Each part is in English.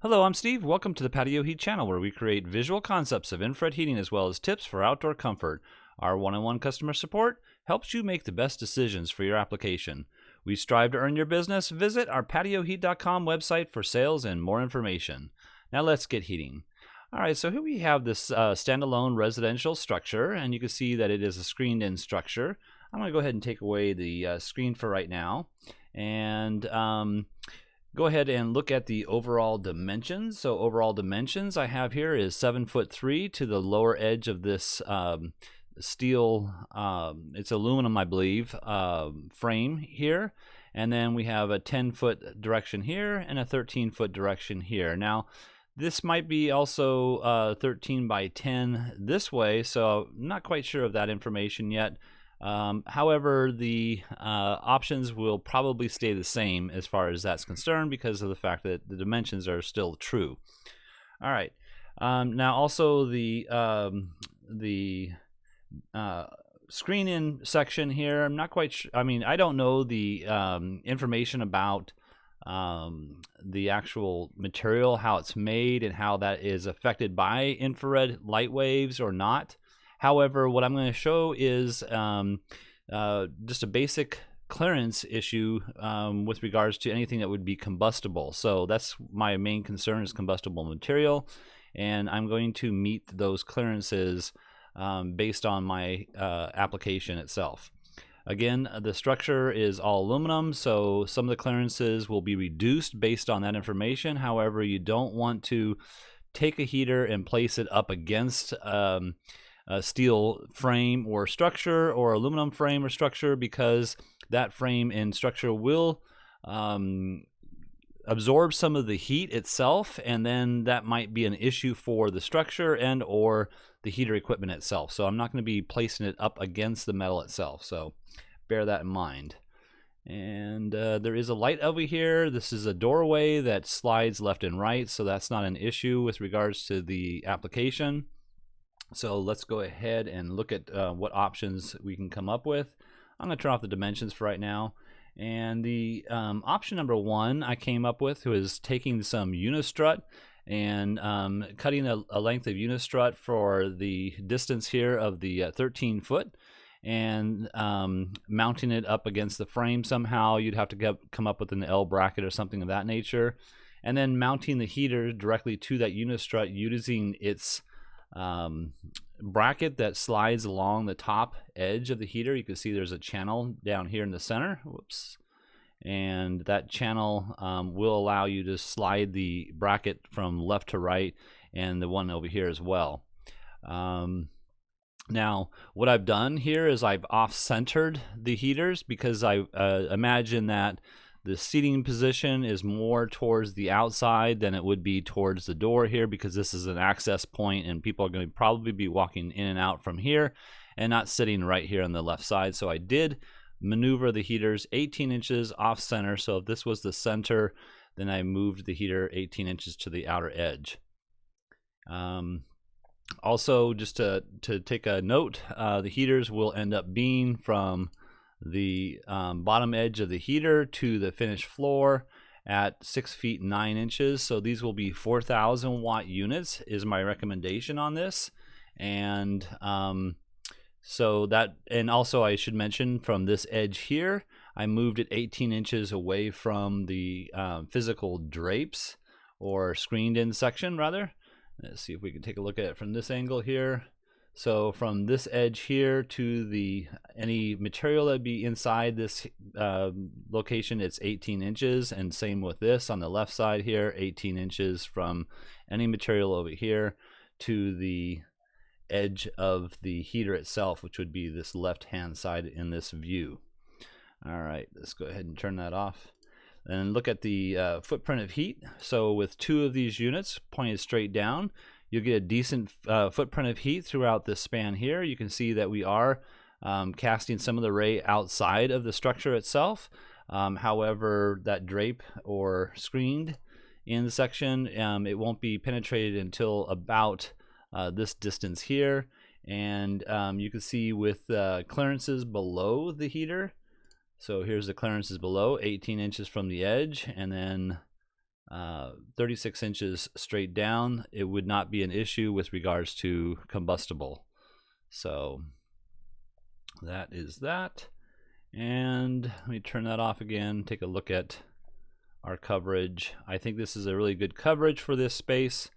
Hello, I'm Steve. Welcome to the Patio Heat channel, where we create visual concepts of infrared heating as well as tips for outdoor comfort. Our one-on-one customer support helps you make the best decisions for your application. We strive to earn your business. Visit our patioheat.com website for sales and more information. Now let's get heating. All right, so here we have this standalone residential structure, and you can see that it is a screened-in structure. I'm going to go ahead and take away the screen for right now, and go ahead and look at the overall dimensions. So overall dimensions I have here is 7'3" to the lower edge of this steel, it's aluminum, I believe, frame here. And then we have a 10-foot direction here and a 13-foot direction here. Now, this might be also 13 by 10 this way, so I'm not quite sure of that information yet. However, the options will probably stay the same as far as that's concerned because of the fact that the dimensions are still true. All right. Now, also the screen-in section here, I'm not quite sure. I mean, I don't know the information about the actual material, how it's made, and how that is affected by infrared light waves or not. However, what I'm going to show is just a basic clearance issue with regards to anything that would be combustible. So that's my main concern, is combustible material, and I'm going to meet those clearances based on my application itself. Again, the structure is all aluminum, so some of the clearances will be reduced based on that information. However, you don't want to take a heater and place it up against a steel frame or structure or aluminum frame or structure, because that frame and structure will absorb some of the heat itself, and then that might be an issue for the structure and or the heater equipment itself. So I'm not going to be placing it up against the metal itself, so bear that in mind. And there is a light over here. This is a doorway that slides left and right, so that's not an issue with regards to the application. So let's go ahead and look at what options we can come up with. I'm going to turn off the dimensions for right now. And the option number one I came up with was taking some unistrut and cutting a length of unistrut for the distance here of the 13 foot and mounting it up against the frame somehow. You'd have to come up with an L bracket or something of that nature. And then mounting the heater directly to that unistrut using its bracket that slides along the top edge of the heater. You can see there's a channel down here in the center. Whoops. And that channel will allow you to slide the bracket from left to right, and the one over here as well. Now, what I've done here is I've off-centered the heaters, because I imagine that the seating position is more towards the outside than it would be towards the door here, because this is an access point and people are going to probably be walking in and out from here and not sitting right here on the left side. So I did maneuver the heaters 18 inches off center. So if this was the center, then I moved the heater 18 inches to the outer edge. Also, just to take a note, the heaters will end up being from the bottom edge of the heater to the finished floor at 6 feet 9 inches. So these will be 4,000 watt units is my recommendation on this. And so that, and also I should mention, from this edge here, I moved it 18 inches away from the physical drapes, or screened in section rather. Let's see if we can take a look at it from this angle here. So from this edge here to the any material that be inside this location, it's 18 inches, and same with this on the left side here, 18 inches from any material over here to the edge of the heater itself, which would be this left hand side in this view. All right, let's go ahead and turn that off and look at the footprint of heat. So with two of these units pointed straight down, you'll get a decent footprint of heat throughout this span here. You can see that we are casting some of the ray outside of the structure itself. However, that drape or screened in section, it won't be penetrated until about this distance here. And you can see with clearances below the heater. So here's the clearances below, 18 inches from the edge, and then 36 inches straight down, it would not be an issue with regards to combustible. So that is that. And let me turn that off again, take a look at our coverage. I think this is a really good coverage for this space,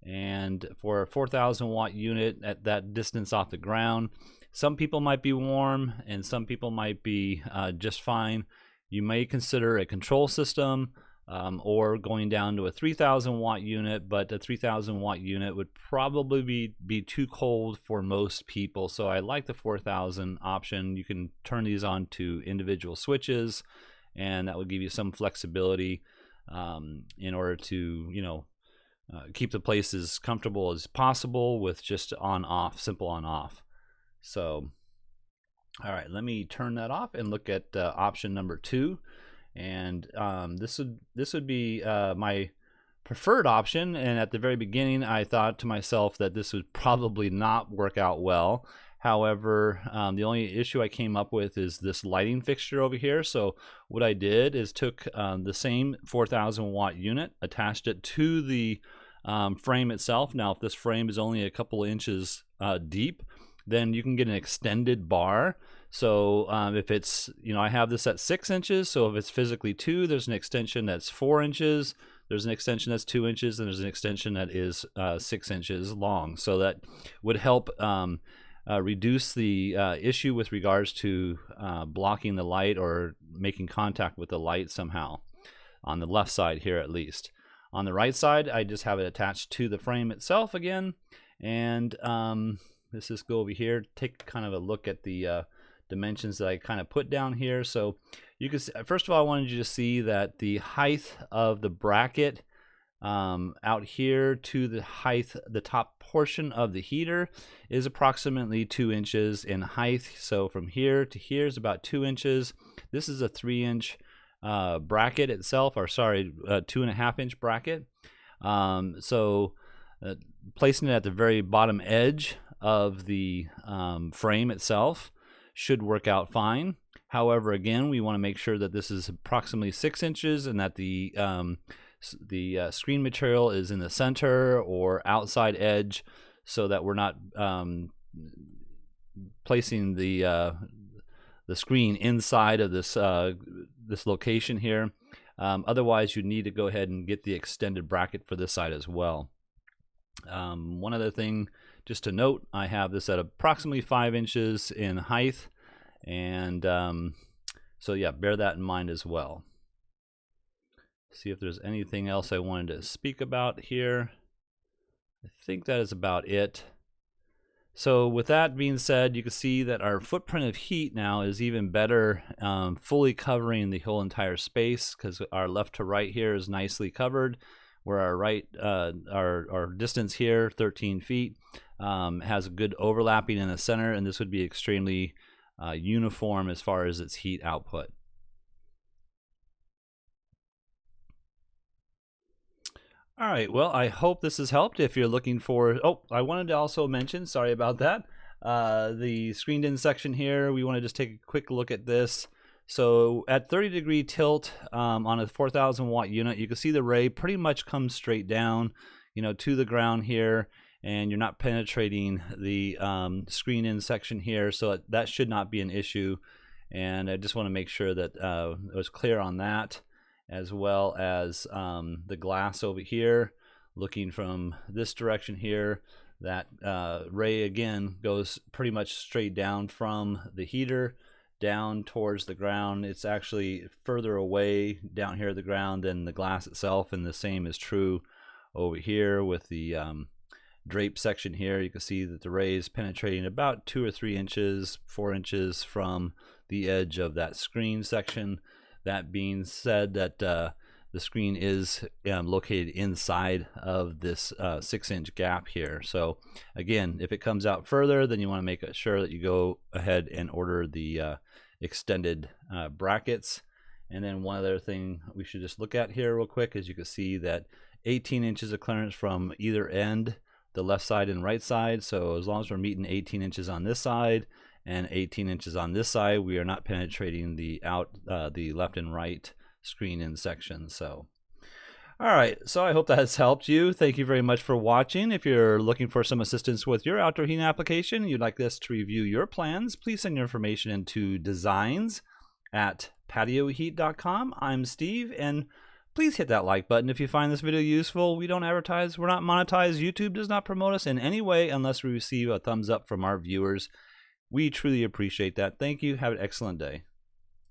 and for a 4,000 watt unit at that distance off the ground, some people might be warm and some people might be just fine. You may consider a control system or going down to a 3,000 watt unit, but a 3,000 watt unit would probably be too cold for most people. So I like the 4,000 option. You can turn these on to individual switches, and that will give you some flexibility in order to, you know, keep the place as comfortable as possible with just on off, simple on off. So all right, let me turn that off and look at option number 2. And this would be my preferred option. And at the very beginning, I thought to myself that this would probably not work out well. However, the only issue I came up with is this lighting fixture over here. So what I did is took the same 4,000 watt unit, attached it to the frame itself. Now, if this frame is only a couple inches deep, then you can get an extended bar. So if it's, you know, I have this at 6 inches, so if it's physically 2, there's an extension that's 4 inches, there's an extension that's 2 inches, and there's an extension that is 6 inches long. So that would help reduce the issue with regards to blocking the light or making contact with the light somehow, on the left side here at least. On the right side, I just have it attached to the frame itself again. And let's just go over here, take kind of a look at the dimensions that I kind of put down here. So you can see, first of all, I wanted you to see that the height of the bracket out here to the height, the top portion of the heater is approximately 2 inches in height. So from here to here is about 2 inches. This is a 3-inch bracket itself, or sorry, 2.5-inch bracket. So placing it at the very bottom edge of the frame itself should work out fine. However, again, we want to make sure that this is approximately 6 inches and that the screen material is in the center or outside edge, so that we're not placing the screen inside of this this location here. Otherwise, you need to go ahead and get the extended bracket for this side as well. One other thing just to note, I have this at approximately 5 inches in height, and so yeah, bear that in mind as well. See if there's anything else I wanted to speak about here. I think that is about it. So with that being said, you can see that our footprint of heat now is even better, fully covering the whole entire space, because our left to right here is nicely covered, where our right, our distance here, 13 feet, has a good overlapping in the center, and this would be extremely uniform as far as its heat output. All right, well, I hope this has helped. If you're looking for, oh, I wanted to also mention, sorry about that, the screened in section here, we want to just take a quick look at this. So at 30-degree tilt on a 4,000 watt unit, you can see the ray pretty much comes straight down, you know, to the ground here, and you're not penetrating the screen in section here, so that should not be an issue. And I just want to make sure that it was clear on that, as well as the glass over here looking from this direction here. That ray again goes pretty much straight down from the heater down towards the ground. It's actually further away down here at the ground than the glass itself, and the same is true over here with the drape section here. You can see that the ray is penetrating about 2 or 3 inches, 4 inches from the edge of that screen section. That being said, that the screen is located inside of this 6-inch gap here. So again, if it comes out further, then you want to make sure that you go ahead and order the extended brackets. And then one other thing we should just look at here real quick is you can see that 18 inches of clearance from either end, the left side and right side. So as long as we're meeting 18 inches on this side and 18 inches on this side, we are not penetrating the left and right screen in section. So All right, so I hope that has helped you. Thank you very much for watching. If you're looking for some assistance with your outdoor heating application, you'd like us to review your plans, please send your information into designs@patioheat.com. I'm Steve, and please hit that like button if you find this video useful. We don't advertise, we're not monetized. YouTube does not promote us in any way unless we receive a thumbs up from our viewers. We truly appreciate that. Thank you. Have an excellent day.